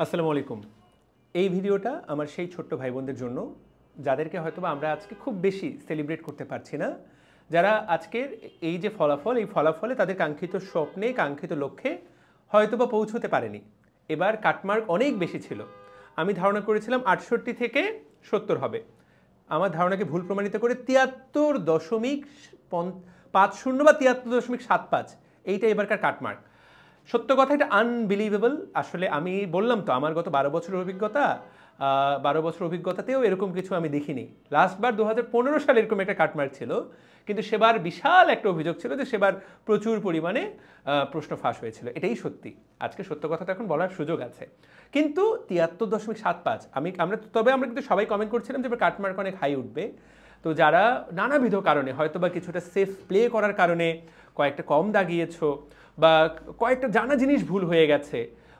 আসসালামু আলাইকুম। এই ভিডিওটা আমার সেই ছোট্ট ভাই বোনদের জন্য যাদেরকে হয়তোবা আমরা আজকে খুব বেশি সেলিব্রেট করতে পারছি না, যারা আজকের এই যে ফলাফল, এই ফলাফলে তাদের কাঙ্ক্ষিত স্বপ্নে, কাঙ্ক্ষিত লক্ষ্যে হয়তোবা পৌঁছতে পারেনি। এবার কাটমার্ক অনেক বেশি ছিল। আমি ধারণা করেছিলাম 68 থেকে 70 হবে। আমার ধারণাকে ভুল প্রমাণিত করে 73.50 বা 73.75 এইটা এবারকার কাটমার্ক। সত্য কথা, এটা আনবিলিভেবল। আসলে আমি বললাম তো, আমার গত 12 বছরের অভিজ্ঞতা, 12 বছর অভিজ্ঞতাতেও এরকম কিছু আমি দেখিনি। লাস্টবার 2015 সালে এরকম একটা কাটমার্ক ছিল, কিন্তু সেবার বিশাল একটা অভিযোগ ছিল যে সেবার প্রচুর পরিমাণে প্রশ্ন ফাঁস হয়েছিল। এটাই সত্যি। আজকে সত্য কথাটা এখন বলার সুযোগ আছে। কিন্তু 73.75 আমরা কিন্তু সবাই কমেন্ট করছিলাম যে এবার কাটমার্ক অনেক হাই উঠবে। তো যারা নানাবিধ কারণে হয়তোবা কিছুটা সেফ প্লে করার কারণে কয়েকটা কম দাগিয়েছো, বা কয়েকটা জানা জিনিস ভুল হয়ে গেছে,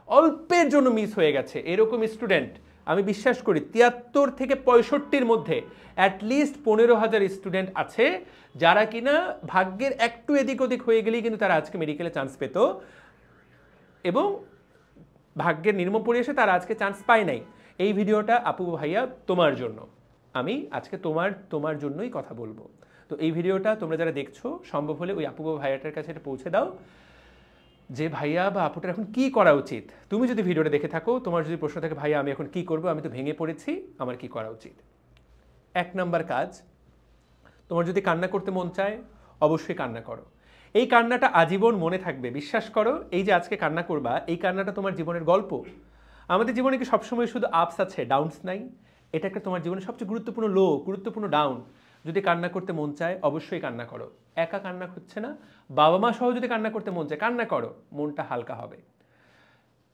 অল্পের জন্য মিস হয়ে গেছে, এরকম স্টুডেন্ট আমি বিশ্বাস করি 73 থেকে 65-র মধ্যে অ্যাটলিস্ট 15,000 স্টুডেন্ট আছে যারা কিনা ভাগ্যের একটু এদিক ওদিক হয়ে গেলেই কিন্তু তারা আজকে মেডিকেলে চান্স পেত, এবং ভাগ্যের নির্মম পরিবেশে তারা আজকে চান্স পায় নাই। এই ভিডিওটা আপু ভাইয়া তোমার জন্য। আমি আজকে তোমার জন্যই কথা বলবো। তো এই ভিডিওটা তোমরা যারা দেখছো, সম্ভব হলে ওই আপু ভাইয়াটার কাছে এটা পৌঁছে দাও যে ভাইয়া বা আপুটার এখন কি করা উচিত। তুমি যদি ভিডিওটা দেখে থাকো, তোমার যদি প্রশ্ন থাকে ভাইয়া আমি এখন কি করবো, আমি তো ভেঙে পড়েছি, আমার কি করা উচিত। 1 নাম্বার কাজ, তোমার যদি কান্না করতে মন চায় অবশ্যই কান্না করো। এই কান্নাটা আজীবন মনে থাকবে, বিশ্বাস করো। এই যে আজকে কান্না করবা, এই কান্নাটা তোমার জীবনের গল্প। আমাদের জীবনে কি সবসময় শুধু আপস আছে, ডাউনস নাই? এটা একটা তোমার জীবনের সবচেয়ে গুরুত্বপূর্ণ গুরুত্বপূর্ণ ডাউন। যদি কান্না করতে মন চায় অবশ্যই কান্না করো। একা কান্না হচ্ছে না, বাবা মা সহ যদি কান্না করতে মন চায় কান্না করো, মনটা হালকা হবে।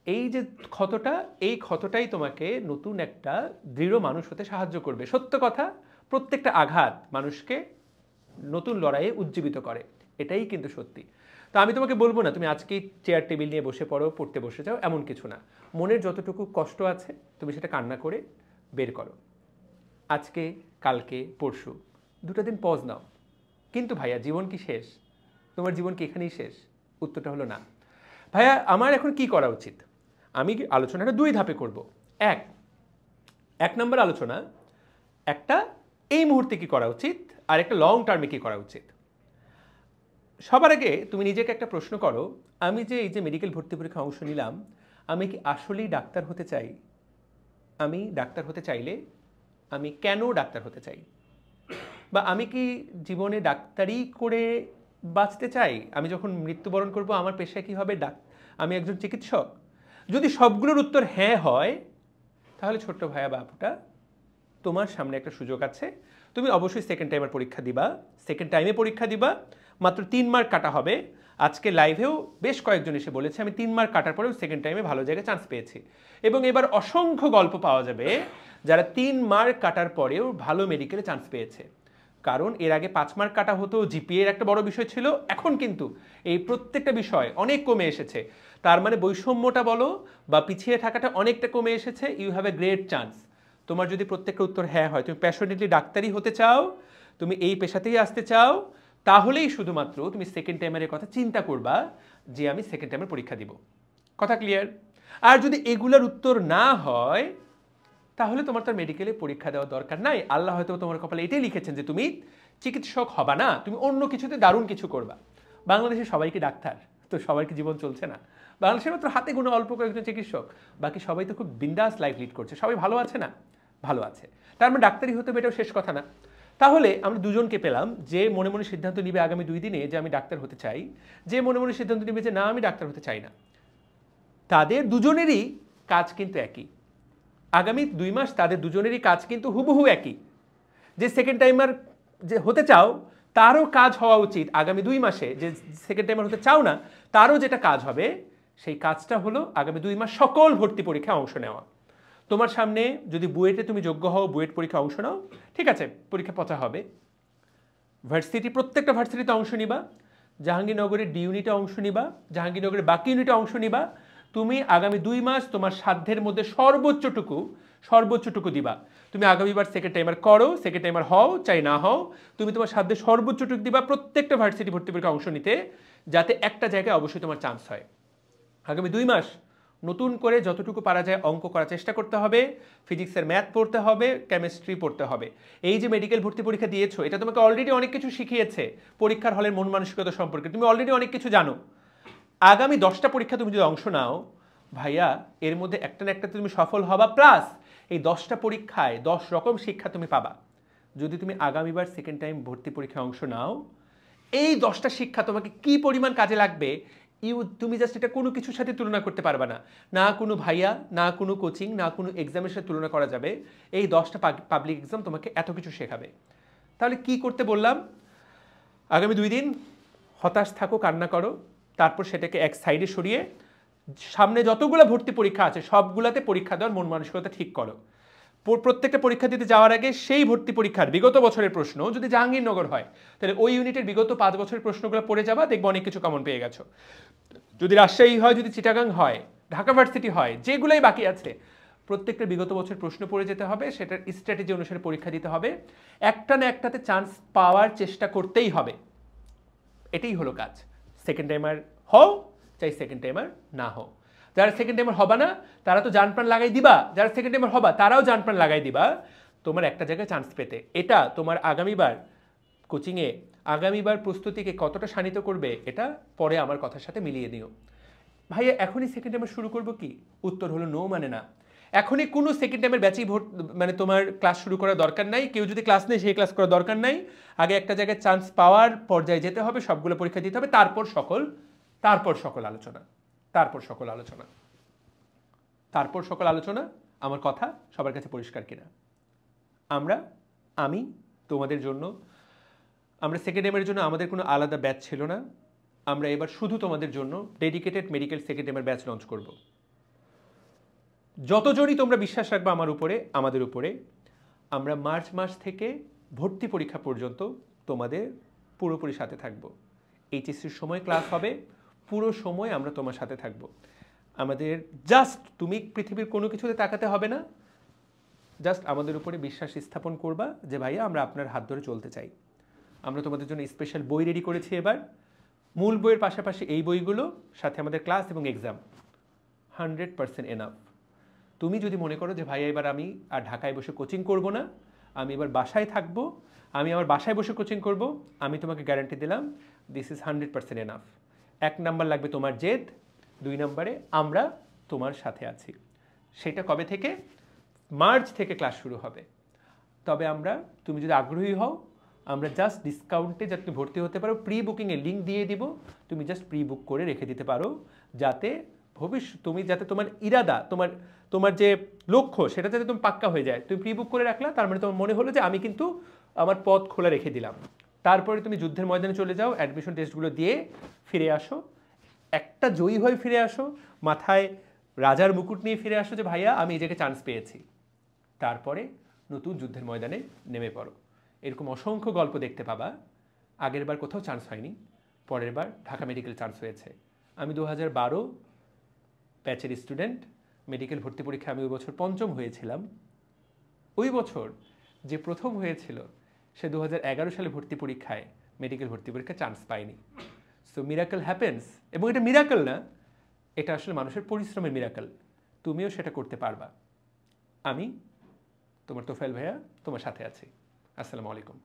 এই যে ক্ষতটা, এই ক্ষতটাই তোমাকে নতুন একটা দৃঢ় মানুষ হতে সাহায্য করবে। সত্য কথা, প্রত্যেকটা আঘাত মানুষকে নতুন লড়াইয়ে উজ্জীবিত করে, এটাই কিন্তু সত্যি। তো আমি তোমাকে বলবো না তুমি আজকেই চেয়ার টেবিল নিয়ে বসে পড়ো, পড়তে বসে যাও, এমন কিছু না। মনের যতটুকু কষ্ট আছে তুমি সেটা কান্না করে বের করো। আজকে, কালকে, পরশু 2টা দিন পজ নাও। কিন্তু ভাইয়া জীবন কি শেষ? তোমার জীবন কি এখানেই শেষ? উত্তরটা হলো না। ভাইয়া আমার এখন কি করা উচিত? আমি আলোচনাটা 2 ধাপে করব। এক নম্বর আলোচনা, একটা এই মুহূর্তে কি করা উচিত, আর একটা লং টার্মে কি করা উচিত। সবার আগে তুমি নিজেকে একটা প্রশ্ন করো, আমি যে এই যে মেডিকেল ভর্তি পরীক্ষা অংশ নিলাম, আমি কি আসলেই ডাক্তার হতে চাই? আমি ডাক্তার হতে চাইলে আমি কেন ডাক্তার হতে চাই? বা আমি কি জীবনে ডাক্তারি করে বাঁচতে চাই? আমি যখন মৃত্যুবরণ করব আমার পেশা কি হবে? আমি একজন চিকিৎসক? যদি সবগুলোর উত্তর হ্যাঁ হয়, তাহলে ছোট্ট ভাইয়া বা আপুটা, তোমার সামনে একটা সুযোগ আছে। তুমি অবশ্যই সেকেন্ড টাইমের পরীক্ষা দিবা। সেকেন্ড টাইমে পরীক্ষা দিবা, মাত্র 3 মার্ক কাটা হবে। আজকে লাইভেও বেশ কয়েকজন এসে বলেছে আমি 3 মার্ক কাটার পরেও সেকেন্ড টাইমে ভালো জায়গায় চান্স পেয়েছি। এবং এবার অসংখ্য গল্প পাওয়া যাবে যারা 3 মার্ক কাটার পরেও ভালো মেডিকেলে চান্স পেয়েছে। কারণ এর আগে 5 মার্ক কাটা হতো, জিপিএ এর একটা বড় বিষয় ছিল। এখন কিন্তু এই প্রত্যেকটা বিষয় অনেক কমে এসেছে। তার মানে বৈষম্যটা বলো বা পিছিয়ে থাকাটা অনেকটা কমে এসেছে। You have a great chance. তোমার যদি প্রত্যেকটা উত্তর হ্যাঁ হয়, তুমি প্যাশনেটলি ডাক্তারি হতে চাও, তুমি এই পেশাতেই আসতে চাও, তাহলেই শুধুমাত্র তুমি সেকেন্ড টাইমের কথা চিন্তা করবা যে আমি সেকেন্ড টাইমের পরীক্ষা দিব। কথা ক্লিয়ার? আর যদি এগুলার উত্তর না হয়, তাহলে তোমার তার মেডিকেলে পরীক্ষা দেওয়ার দরকার নাই। আল্লাহ হয়তো তোমার কপালে এটাই লিখেছেন যে তুমি চিকিৎসক হবা না, তুমি অন্য কিছুতে দারুণ কিছু করবা। বাংলাদেশে সবাই কি ডাক্তার? তো সবার কি জীবন চলছে না? বাংলাদেশের মাত্র হাতে গোনা অল্প কয়েকজন চিকিৎসক, বাকি সবাই তো খুব বিন্দাস লাইফ লিড করছে। সবাই ভালো আছে না? ভালো আছে। তার মানে ডাক্তারি হতে হবে, এটাও শেষ কথা না। তাহলে আমরা দুজনকে পেলাম, যে মনে মনে সিদ্ধান্ত নিবে আগামী 2 দিনে যে আমি ডাক্তার হতে চাই, যে মনে মনে সিদ্ধান্ত নিবে যে না আমি ডাক্তার হতে চাই না। তাদের দুজনেরই কাজ কিন্তু একই। আগামী 2 মাস তাদের দুজনেরই কাজ কিন্তু হুবহু একই। যে সেকেন্ড টাইমার যে হতে চাও, তারও কাজ হওয়া উচিত আগামী 2 মাসে। যে সেকেন্ড টাইমার হতে চাও না, তারও যেটা কাজ হবে, সেই কাজটা হলো আগামী 2 মাস সকল ভর্তি পরীক্ষায় অংশ নেওয়া। তোমার সামনে যদি বুয়েটে তুমি যোগ্য হও, বুয়েট পরীক্ষা অংশ নাও, ঠিক আছে, পরীক্ষা পচা হবে। ভার্সিটি, প্রত্যেকটা ভার্সিটিতে অংশ নিবা। জাহাঙ্গীরনগরের ডি ইউনিটে অংশ নিবা, জাহাঙ্গীরনগরের বাকি ইউনিটে অংশ নিবা। তুমি আগামী 2 মাস তোমার সাধ্যের মধ্যে সর্বোচ্চটুকু দিবা। তুমি আগামীবার সেকেন্ড টাইমার করো, সেকেন্ড টাইমার হও চাই না হও, তুমি তোমার সাধ্যের সর্বোচ্চটুকু দিবা প্রত্যেকটা ভার্সিটি ভর্তি পরীক্ষা অংশ নিতে, যাতে একটা জায়গায় অবশ্যই তোমার চান্স হয়। আগামী 2 মাস নতুন করে যতটুকু পারা যায় অঙ্ক করার চেষ্টা করতে হবে, ফিজিক্সের ম্যাথ পড়তে হবে, কেমিস্ট্রি পড়তে হবে। এই যে মেডিকেল ভর্তি পরীক্ষা দিয়েছো, এটা তোমাকে অলরেডি অনেক কিছু শিখিয়েছে পরীক্ষার হলের মন মানসিকতা সম্পর্কে, তুমি অলরেডি অনেক কিছু জানো। আগামী 10টা পরীক্ষা তুমি যদি অংশ নাও ভাইয়া, এর মধ্যে একটা না একটা তুমি সফল হবা, প্লাস এই 10টা পরীক্ষায় 10 রকম শিক্ষা তুমি পাবা। যদি তুমি আগামীবার সেকেন্ড টাইম ভর্তি পরীক্ষায় অংশ নাও, এই 10টা শিক্ষা তোমাকে কি পরিমাণ কাজে লাগবে তুমি জাস্ট এটা কোনো কিছুর সাথে তুলনা করতে পারবে না। না কোনো ভাইয়া, না কোনো কোচিং, না কোনো এক্সামের সাথে তুলনা করা যাবে। এই 10টা পাবলিক এক্সাম তোমাকে এত কিছু শেখাবে। তাহলে কি করতে বললাম? আগামী 2 দিন হতাশ থাকো, কান্না করো, তারপর সেটাকে এক সাইডে সরিয়ে সামনে যতগুলো ভর্তি পরীক্ষা আছে সবগুলাতে পরীক্ষা দেওয়ার মন মানসিকতা ঠিক করো। প্রত্যেকটা পরীক্ষা দিতে যাওয়ার আগে সেই ভর্তি পরীক্ষার বিগত বছরের প্রশ্ন, যদি জাহাঙ্গীরনগর হয় তাহলে ওই ইউনিটের বিগত 5 বছরের প্রশ্নগুলো পড়ে যাবা, দেখবো অনেক কিছু কমন পেয়ে গেছো। যদি রাজশাহী হয়, যদি চিটাগাং হয়, ঢাকা ভার্সিটি হয়, যেগুলোই বাকি আছে প্রত্যেকটা বিগত বছর প্রশ্ন পড়ে যেতে হবে, সেটার স্ট্র্যাটেজি অনুসারে পরীক্ষা দিতে হবে, একটা না একটাতে চান্স পাওয়ার চেষ্টা করতেই হবে। এটাই হলো কাজ। সেকেন্ড টাইমার হও, চাই সেকেন্ড টাইমার না হও। যারা সেকেন্ড টাইমার হবা না তারা তো জান প্রাণ লাগাই দিবা, যারা সেকেন্ড টাইমার হবা তারাও জান প্রাণ লাগাই দিবা তোমার একটা জায়গায় চান্স পেতে। এটা তোমার আগামীবার কোচিংয়ে, আগামীবার প্রস্তুতিকে কতটা শানিত করবে এটা পরে আমার কথার সাথে মিলিয়ে দিও। ভাইয়া এখনই সেকেন্ড টাইমার শুরু করবো কি? উত্তর হলো নো, মানে না। এখনই কোনো সেকেন্ড টাইমের ব্যাচেই মানে তোমার ক্লাস শুরু করার দরকার নাই। কেউ যদি ক্লাস নেই সেই ক্লাস করার দরকার নাই। আগে একটা জায়গায় চান্স পাওয়ার পর্যায়ে যেতে হবে, সবগুলো পরীক্ষা দিতে হবে, তারপর সকল আলোচনা, তারপর সকল আলোচনা। আমার কথা সবার কাছে পরিষ্কার কিনা? আমি তোমাদের জন্য, আমরা সেকেন্ড টাইমের জন্য আমাদের কোনো আলাদা ব্যাচ ছিল না। আমরা এবার শুধু তোমাদের জন্য ডেডিকেটেড মেডিকেল সেকেন্ড টাইমের ব্যাচ লঞ্চ করব। যতজনই তোমরা বিশ্বাস রাখবে আমার উপরে, আমাদের উপরে, আমরা মার্চ মাস থেকে ভর্তি পরীক্ষা পর্যন্ত তোমাদের পুরোপুরি সাথে থাকব। এইচএসসির সময় ক্লাস হবে, পুরো সময় আমরা তোমার সাথে থাকব। আমাদের জাস্ট তুমি পৃথিবীর কোনো কিছুতে তাকাতে হবে না, জাস্ট আমাদের উপরে বিশ্বাস স্থাপন করবা যে ভাইয়া আমরা আপনার হাত ধরে চলতে চাই। আমরা তোমাদের জন্য স্পেশাল বই রেডি করেছি এবার। মূল বইয়ের পাশাপাশি এই বইগুলো, সাথে আমাদের ক্লাস এবং এক্সাম 100% এনাফ। তুমি যদি মনে করো যে ভাই এবার আমি আর ঢাকায় বসে কোচিং করব না, আমি এবার বাসায় থাকবো, আমি আমার বাসায় বসে কোচিং করব, আমি তোমাকে গ্যারান্টি দিলাম দিস ইজ 100% এনাফ। 1 নাম্বার লাগবে তোমার জেদ, 2 নম্বরে আমরা তোমার সাথে আছি। সেটা কবে থেকে? মার্চ থেকে ক্লাস শুরু হবে। তবে তুমি যদি আগ্রহী হও, আমরা জাস্ট ডিসকাউন্টে যাতে তুমি ভর্তি হতে পারো, প্রি বুকিংয়ের লিঙ্ক দিয়ে দিব, তুমি জাস্ট প্রি বুক করে রেখে দিতে পারো, যাতে তুমি যাতে তোমার ইরাদা, তোমার যে লক্ষ্য সেটা যাতে তুমি পাক্কা হয়ে যায়। তুমি প্রি বুক করে রাখলা, তার মানে তোমার মনে হলো যে আমি কিন্তু আমার পথ খোলা রেখে দিলাম। তারপরে তুমি যুদ্ধের ময়দানে চলে যাও, অ্যাডমিশন টেস্টগুলো দিয়ে ফিরে আসো, একটা জয়ী হয়ে ফিরে আসো, মাথায় রাজার মুকুট নিয়ে ফিরে আসো যে ভাইয়া আমি এই জায়গায় চান্স পেয়েছি। তারপরে নতুন যুদ্ধের ময়দানে নেমে পড়ো। এরকম অসংখ্য গল্প দেখতে পাবা। আগের বার কোথাও চান্স হয়নি, পরের বার ঢাকা মেডিকেল চান্স হয়েছে। আমি 2012 ব্যাচের স্টুডেন্ট, মেডিকেল ভর্তি পরীক্ষা আমি ওই বছর 5ম হয়েছিলাম। ওই বছর যে প্রথম হয়েছিল সে 2011 সালে ভর্তি পরীক্ষায়, মেডিকেল ভর্তি পরীক্ষায় চান্স পায়নি। সো মিরাকল হ্যাপেন্স, এবং এটা মিরাকল না, এটা আসলে মানুষের পরিশ্রমের মিরাকল। তুমিও সেটা করতে পারবা। আমি তোমার তোফায়েল ভাইয়া তোমার সাথে আছি। আসসালামু আলাইকুম।